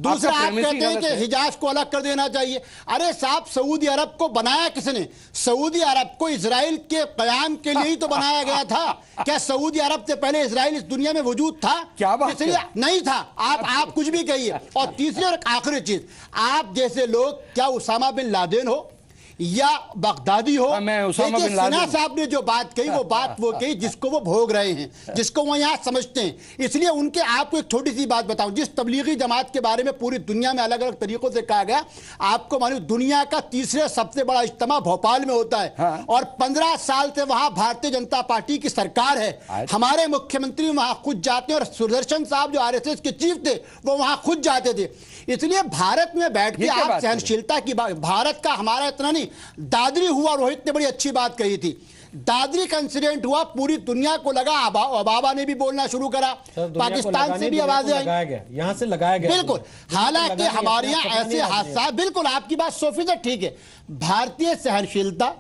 दूसरा आप कहते हैं कि हिजाज को अलग कर देना चाहिए। अरे साहब, सऊदी अरब को बनाया किसने? सऊदी अरब को इजराइल के कयाम के लिए ही तो बनाया गया था। क्या सऊदी अरब से पहले इजराइल इस दुनिया में वजूद था? क्या बात? इसलिए नहीं था। आप कुछ भी कहिए। और तीसरी और आखिरी चीज, आप जैसे लोग, क्या उसामा बिन लादेन हो या बगदादी हो, सिन्हा साहब ने जो बात कही वो बात वो कही जिसको वो भोग रहे हैं, जिसको वो यहाँ समझते हैं। इसलिए उनके, आपको एक छोटी सी बात बताऊं, जिस तबलीगी जमात के बारे में पूरी दुनिया में अलग अलग तरीकों से कहा गया, आपको मालूम दुनिया का तीसरे सबसे बड़ा इज्तिमा भोपाल में होता है। हाँ। और 15 साल से वहां भारतीय जनता पार्टी की सरकार है। हमारे मुख्यमंत्री वहां खुद जाते हैं और सुदर्शन साहब जो RSS के चीफ थे वो वहां खुद जाते थे। इसलिए भारत में बैठ के आप सहनशीलता की बात, भारत का हमारा इतना नहीं, दादरी हुआ, रोहित ने बड़ी अच्छी बात कही थी, दादरी का इंसिडेंट हुआ, पूरी दुनिया को लगा, ओबामा ने भी बोलना शुरू करा, पाकिस्तान से भी आवाजें आई, यहां से लगाया गया। बिल्कुल, हालांकि हमारे यहाँ ऐसे हादसा, बिल्कुल आपकी बात 100% ठीक है। भारतीय सहनशीलता,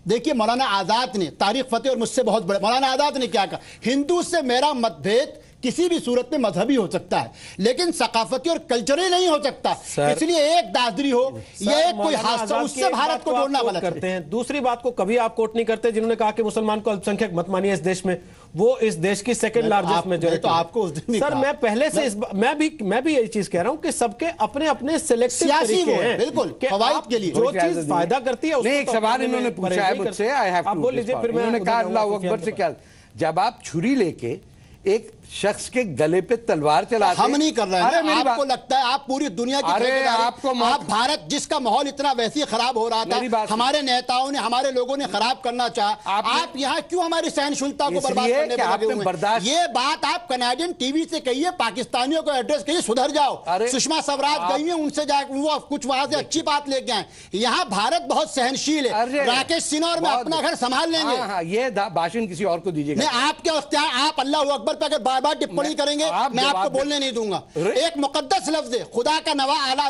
देखिए मौलाना आजाद ने, तारीख फतेह और मुझसे बहुत बड़े, मौलाना आजाद ने क्या कहा, हिंदू से मेरा मतभेद किसी भी सूरत में मजहबी हो सकता है, लेकिन सकाफती और कल्चरल नहीं हो सकता। इसलिए एक दादरी हो या एक कोई हादसा, उससे भारत को जोड़ना गलत करते हैं। दूसरी बात को कभी आप कोट नहीं करते जिन्होंने कहा कि मुसलमान को अल्पसंख्यक मत मानिए इस देश में, वो इस देश की सेकंड लार्जेस्ट मेजॉरिटी। तो आपको उस दिन सर मैं पहले से मैं भी यही चीज कह रहा हूं कि सबके अपने अपने सिलेक्टिव तरीके हैं, बिल्कुल फवाइद के लिए जो चीज फायदा करती है। एक सवाल इन्होंने पूछा है मुझसे, आप बोल लीजिए, फिर मैंने कहा अल्लाह अकबर से क्या, जब आप छुरी लेके एक शख्स के गले पे तलवार चलाते, हम नहीं कर रहे हैं। आपको लगता है आप पूरी दुनिया की, अरे आपको आप भारत जिसका माहौल इतना वैसे ही खराब हो रहा था, हमारे नेताओं ने, हमारे लोगों ने खराब करना चाहा, आप यहाँ क्यों हमारी सहनशीलता को बर्बाद करने में लगे हुए हैं? ये बात आप कनाडियन टीवी से कहिए, पाकिस्तानियों को एड्रेस कहिए, सुधर जाओ। सुषमा स्वराज गई है, उनसे जाकर वो कुछ वहां से अच्छी बात लेके आए। यहाँ भारत बहुत सहनशील है, राकेश सिन्हा और मैं अपना घर संभाल लेंगे। ये भाषण किसी और को दीजिएगा। आपके आप अल्लाह अकबर पे अगर बार टिप्पणी करेंगे मैं आपको बोलने नहीं दूंगा। एक मुकद्दस लफ्ज है, खुदा का नवा आला,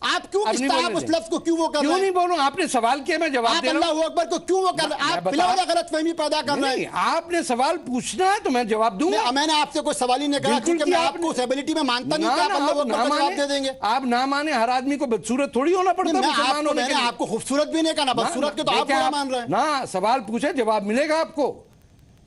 आप क्यों आप उस लफ्ज को क्यों वो कर रहे हैं? क्यों नहीं बोलूं? आपने सवाल किया, मैं जवाब दे रहा हूं। अल्लाह अकबर को क्यों वो कर रहे हैं? आप बिलावजा गलतफहमी पैदा कर रहे हैं। आपने सवाल पूछना है तो मैं जवाब दूंगा। मैंने आपसे कोई सवाल ही नहीं कहा, क्योंकि मैं आपको उस एबिलिटी में मानता नहीं कि आप अल्लाह अकबर का जवाब दे देंगे। आप ना माने, हर आदमी को बदसूरत थोड़ी होना पड़ता है। मैंने आपको खूबसूरत भी नहीं कहा, बदसूरत के तो आप क्या मान रहे हैं ना? सवाल पूछे, जवाब मिलेगा आपको।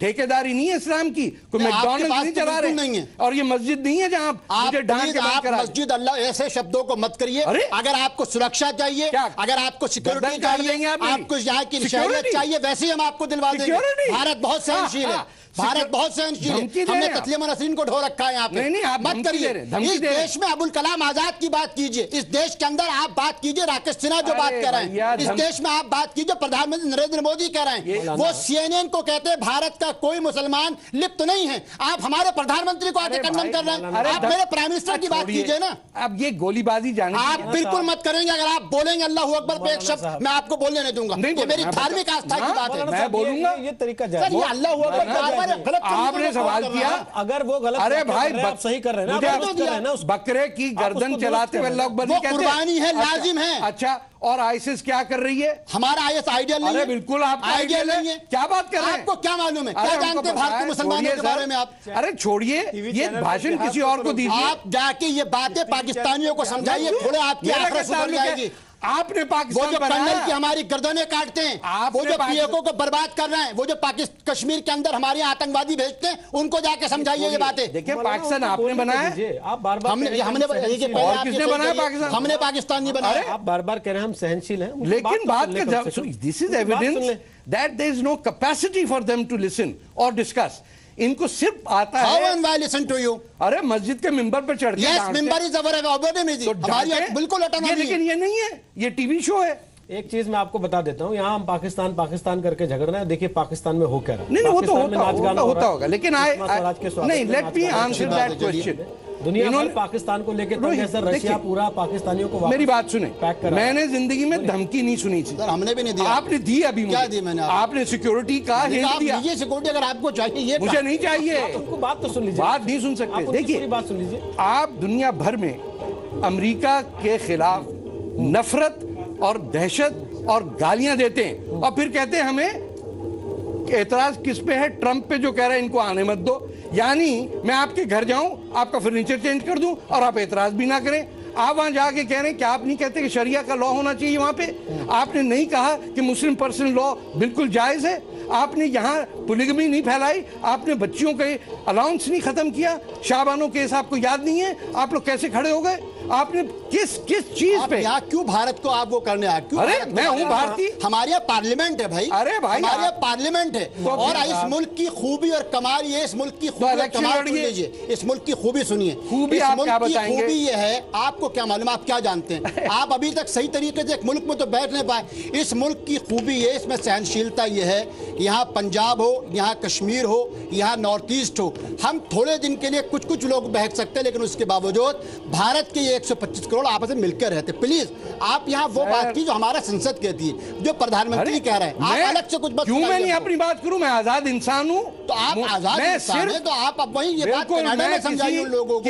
ठेकेदारी नहीं है इस्लाम की, कोई मैकडॉनल्ड्स नहीं चला रहे नहीं है, और ये मस्जिद नहीं है जहां आप मस्जिद अल्लाह ऐसे शब्दों को मत करिए। अगर आपको सुरक्षा चाहिए, अगर आपको सिक्योरिटी चाहिए, आपको यहाँ की शहरियत चाहिए, वैसे ही हम आपको दिलवा देंगे। भारत बहुत सहनशील है, भारत बहुत सहनशील है। हमने तस्लीमा नसरीन को ढो रखा है यहाँ पे। मत करिए। इस देश में अबुल कलाम आजाद की बात कीजिए, इस देश के अंदर आप बात कीजिए राकेश सिन्हा जो बात कर रहे हैं, इस देश में आप बात कीजिए प्रधानमंत्री नरेंद्र मोदी कह रहे हैं। वो CNN को कहते हैं भारत का कोई मुसलमान लिप्त नहीं है, आप हमारे प्रधानमंत्री को आके कंडम कर रहे हैं। आप मेरे प्राइम मिनिस्टर की बात कीजिए ना। अब ये गोलीबाजी जाने आप बिल्कुल मत करेंगे। अगर आप बोलेंगे अल्लाह अकबर पे एक शब्द, मैं आपको बोलने नहीं दूंगा। ये मेरी धार्मिक आस्था की बात है, मैं बोलूंगा। ये तरीका अल्लाह अकबर आपने सवाल किया, अगर वो गलत, अरे भाई आप सही कर रहे हैं ना, उस बकरे की गर्दन चलाते हुए अल्लाह अकबर कुर्बानी है, लाजिम है। अच्छा, और आईएसआईएस क्या कर रही है? हमारा आईएस आइडियल नहीं है। बिल्कुल आपका आइडियल नहीं है। क्या बात कर रहे हैं? आपको क्या मालूम है? क्या जानते हैं भारतीय मुसलमानों के बारे में आप? अरे छोड़िए, ये भाषण किसी और को दीजिए। आप जाके ये बातें पाकिस्तानियों को समझाइए, थोड़े आपकी आखिरत सुधर जाएगी। आपने पाकिस्तान, वो जो कर्नल की हमारी गर्दनें काटते हैं, वो जो पीएलओ को बर्बाद कर रहे हैं, वो जो कश्मीर के अंदर हमारे आतंकवादी भेजते हैं, उनको जाके समझाइए ये बातें। देखिए पाकिस्तान आपने बनाया, आप बार-बार हमने किसने बनाया पाकिस्तान? हमने पाकिस्तान नहीं बनाया। आप बार-बार कह रहे हैं हम सहनशील हैं, लेकिन बात का this is evidence that there is no capacity for them to listen और डिस्कस। इनको सिर्फ आता है। How and why listen to you? अरे मस्जिद के मिंबर पर चढ़ के yes, मिंबर इज अवर autonomy, हमारी बिल्कुल autonomy। लेकिन ये नहीं है, ये टीवी शो है। एक चीज मैं आपको बता देता हूँ, यहाँ हम पाकिस्तान करके झगड़ रहे हैं। देखिए पाकिस्तान में हो क्या रहा है। नहीं, वो तो होता होगा, लेकिन नहीं, let me answer that question. दुनिया भर पाकिस्तान को लेकर रशिया पूरा पाकिस्तानियों को, मेरी बात सुने, मैंने जिंदगी में धमकी नहीं सुनी थी। हमने भी नहीं दिया। आपने दी, अभी क्या दी मैंने? आपने सिक्योरिटी का हिंट दिया। ये सिक्योरिटी अगर आपको चाहिए, ये मुझे नहीं चाहिए। उनको बात तो सुन लीजिए, बात नहीं सुन सकते। देखिए बात सुन लीजिए, आप दुनिया भर में अमेरिका के खिलाफ नफरत और दहशत और गालियां देते हैं और फिर कहते हैं हमें एतराज किस पे है? ट्रंप पे, जो कह रहे हैं इनको आने मत दो। यानी मैं आपके घर जाऊं, आपका फर्नीचर चेंज कर दूं और आप एतराज भी ना करें। आप वहां जाके कह रहे हैं कि आप नहीं कहते कि शरिया का लॉ होना चाहिए वहां पे? आपने नहीं कहा कि मुस्लिम पर्सनल लॉ बिल्कुल जायज है? आपने यहाँ पोलिगमी नहीं फैलाई? आपने बच्चियों के अलाउंस नहीं खत्म किया? शाहबानो केस आपको याद नहीं है? आप लोग कैसे खड़े हो गए? आपने किस चीज पे? यहाँ क्यों भारत को आप वो करने आए? क्यों? अरे मैं हूँ भारतीय, हमारे यहाँ पार्लियामेंट है भाई। अरे भाई हमारे यहाँ पार्लियामेंट है, तो और इस मुल्क की खूबी और कमाल ये, इस मुल्क की खूबी और कमाल सुन लीजिए, इस मुल्क की खूबी सुनिए। खूबी आप क्या बताएंगे? खूबी ये है, आपको क्या मालूम, आप क्या जानते हैं? आप अभी तक सही तरीके से एक मुल्क में तो बैठ नहीं पाए। इस मुल्क की खूबी ये, इसमें सहनशीलता ये है, यहाँ पंजाब हो, यहाँ कश्मीर हो, यहाँ नॉर्थ ईस्ट हो, हम थोड़े दिन के लिए कुछ लोग बहक सकते हैं, लेकिन उसके बावजूद भारत के ये 125 करोड़ आपस में मिलकर रहते। प्लीज आप यहाँ वो बात की जो हमारा संसद कहती है, जो प्रधानमंत्री कह रहे हैं। आप अलग से कुछ बात क्यों? मैं नहीं अपनी बात करूं, मैं आजाद इंसान हूं। तो आप आजाद इंसान हैं, तो आप अब वही ये बात कनाडा में समझाइए उन लोगों को,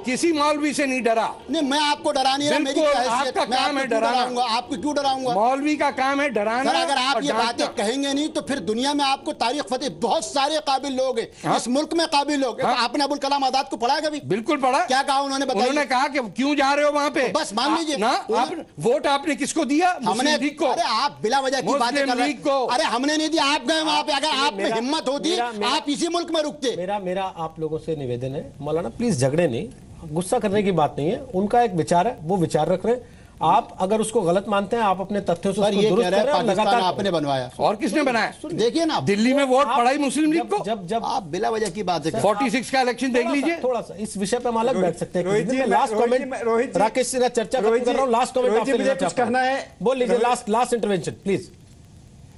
किसी मौलवी से नहीं डरा। नहीं, मैं आपको डरा नहीं रहा, मेरी आपका काम है डराना। आपको क्यों डराऊंगा? मौलवी का काम है डराना। अगर आप ये बातें कहेंगे नहीं तो फिर दुनिया में आपको तारीख फतेह, बहुत सारे काबिल लोग हैं इस मुल्क में, काबिल लोग। आपने अबुल कलाम आजाद को पढ़ा कभी? बिल्कुल पढ़ा। क्या कहा उन्होंने? उन्होंने कहा कि क्यों जा रहे हो वहां पे? बस मान लीजिए ना, आप वोट आपने किसको दिया? हमने लीग को। अरे आप बिला वजह की बातें कर रहे हैं। अरे हमने नहीं दिया, आप गए वहां पे। अगर आप में हिम्मत होती आप इसी मुल्क में रुकते। मेरा आप लोगों से निवेदन है, मौलाना प्लीज झगड़े नहीं, गुस्सा करने की बात नहीं है। उनका एक विचार है, वो विचार रख रहे हैं। आप अगर उसको गलत मानते हैं, आप अपने तथ्यों से उसको दुरुस्त कर रहे हैं। लगातार आपने बनवाया, और किसने बनाया? देखिए ना, दिल्ली में वोट पड़ा ही मुस्लिम लीग को। जब आप बिला वजह की बात है। 46 का इलेक्शन देख लीजिए। थोड़ा सा इस विषय पे हम अलग बैठ सकते हैं। लास्ट कमेंट राकेश सिन्हा, चर्चा कर रहा हूं, लास्ट कमेंट आपसे लेना चाहता हूं। कहना है, बोल लीजिए, लास्ट इंटरवेंशन प्लीज।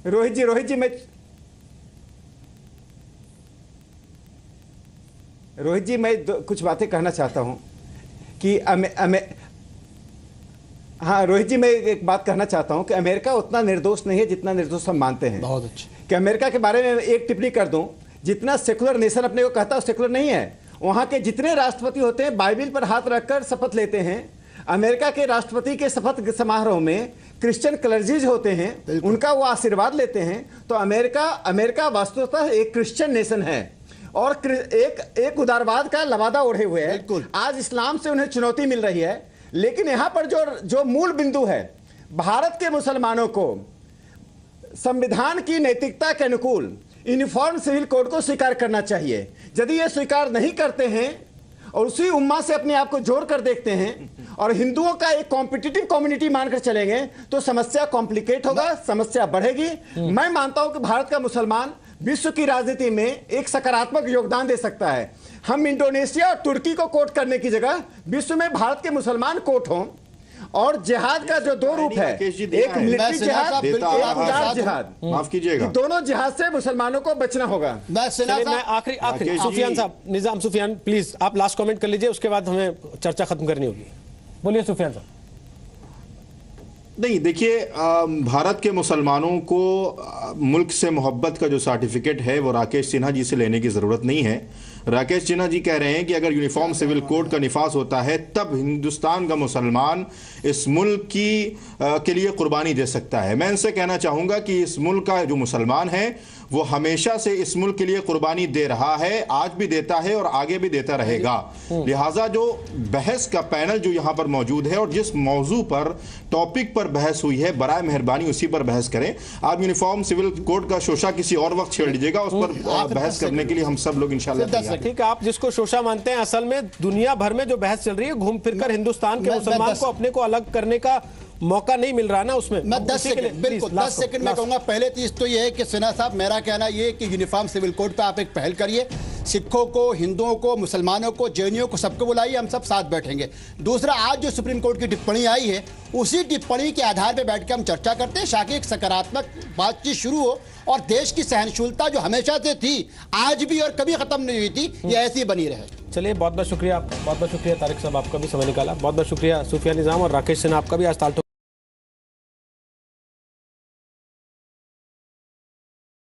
रोहित जी मैं कुछ बातें कहना चाहता हूं कि हाँ रोहित जी, मैं एक बात कहना चाहता हूं कि अमेरिका उतना निर्दोष नहीं है जितना निर्दोष हम मानते हैं। बहुत अच्छा। कि अमेरिका के बारे में एक टिप्पणी कर दूं, जितना सेकुलर नेशन अपने को कहता है सेकुलर नहीं है। वहां के जितने राष्ट्रपति होते हैं बाइबिल पर हाथ रखकर शपथ लेते हैं। अमेरिका के राष्ट्रपति के शपथ समारोह में क्रिश्चियन क्लर्जीज होते हैं, उनका वो आशीर्वाद लेते हैं। तो अमेरिका वस्तुतः एक क्रिश्चियन नेशन है और एक उदारवाद का लवादा ओढ़े हुए है। आज इस्लाम से उन्हें चुनौती मिल रही है, लेकिन यहां पर जो मूल बिंदु है, भारत के मुसलमानों को संविधान की नैतिकता के अनुकूल यूनिफॉर्म सिविल कोड को स्वीकार करना चाहिए। यदि ये स्वीकार नहीं करते हैं और उसी उम्मा से अपने आप को जोड़कर देखते हैं और हिंदुओं का एक कॉम्पिटिटिव कम्युनिटी मानकर चलेंगे, तो समस्या कॉम्प्लिकेट होगा, समस्या बढ़ेगी। मैं मानता हूं कि भारत का मुसलमान विश्व की राजनीति में एक सकारात्मक योगदान दे सकता है। हम इंडोनेशिया और तुर्की को कोट करने की जगह विश्व में भारत के मुसलमान कोट हों। और जिहाद का जो दो रूप है, एक मिलिट्री जिहाद, एक उदार जिहाद, माफ कीजिएगा, दोनों जिहाद से मुसलमानों को बचना होगा। मैं आखिरी सुफियान साहब, निजाम सुफियान प्लीज आप लास्ट कमेंट कर लीजिए, उसके बाद हमें चर्चा खत्म करनी होगी। बोलिए सुफियान साहब। नहीं, देखिए, भारत के मुसलमानों को मुल्क से मोहब्बत का जो सर्टिफिकेट है वो राकेश सिन्हा जी से लेने की ज़रूरत नहीं है। राकेश सिन्हा जी कह रहे हैं कि अगर यूनिफॉर्म सिविल कोड का निफाज होता है तब हिंदुस्तान का मुसलमान इस मुल्क के लिए कुर्बानी दे सकता है। मैं इनसे कहना चाहूँगा कि इस मुल्क का जो मुसलमान है वो हमेशा से इस मुल्क के लिए कुर्बानी दे रहा है, आज भी देता है और आगे भी देता रहेगा। लिहाजा जो बहस का पैनल जो यहाँ पर मौजूद है और जिस मौजू पर टॉपिक पर बहस हुई है, बराए मेहरबानी उसी पर बहस करें। आप यूनिफॉर्म सिविल कोड का शोशा किसी और वक्त छेड़ लीजिएगा, उस पर बहस करने के लिए हम सब लोग इंशाल्लाह। ठीक है, आप जिसको शोशा मानते हैं, असल में दुनिया भर में जो बहस चल रही है, घूम फिरकर हिंदुस्तान के मुसलमान को अपने को अलग करने का मौका नहीं मिल रहा ना उसमें। मैं 10 सेकंड, बिल्कुल 10 सेकंड में कहूंगा। पहले चीज तो ये है कि सिन्हा साहब, मेरा कहना ये कि यूनिफॉर्म सिविल कोड पे आप एक पहल करिए, सिखों को, हिंदुओं को, मुसलमानों को, जैनियों को, सबको बुलाइए, हम सब साथ बैठेंगे। दूसरा, आज जो सुप्रीम कोर्ट की टिप्पणी आई है, उसी टिप्पणी के आधार पर बैठ के हम चर्चा करते हैं, ताकि एक सकारात्मक बातचीत शुरू हो और देश की सहनशीलता जो हमेशा से थी, आज भी और कभी खत्म नहीं हुई थी, ये ऐसी बनी रहे। चलिए, बहुत बहुत शुक्रिया आपका, बहुत बहुत शुक्रिया तारिक साहब, आपका भी समय निकाला। बहुत बहुत शुक्रिया सुफिया निजाम और राकेश सिन्हा, आपका भी आज ताल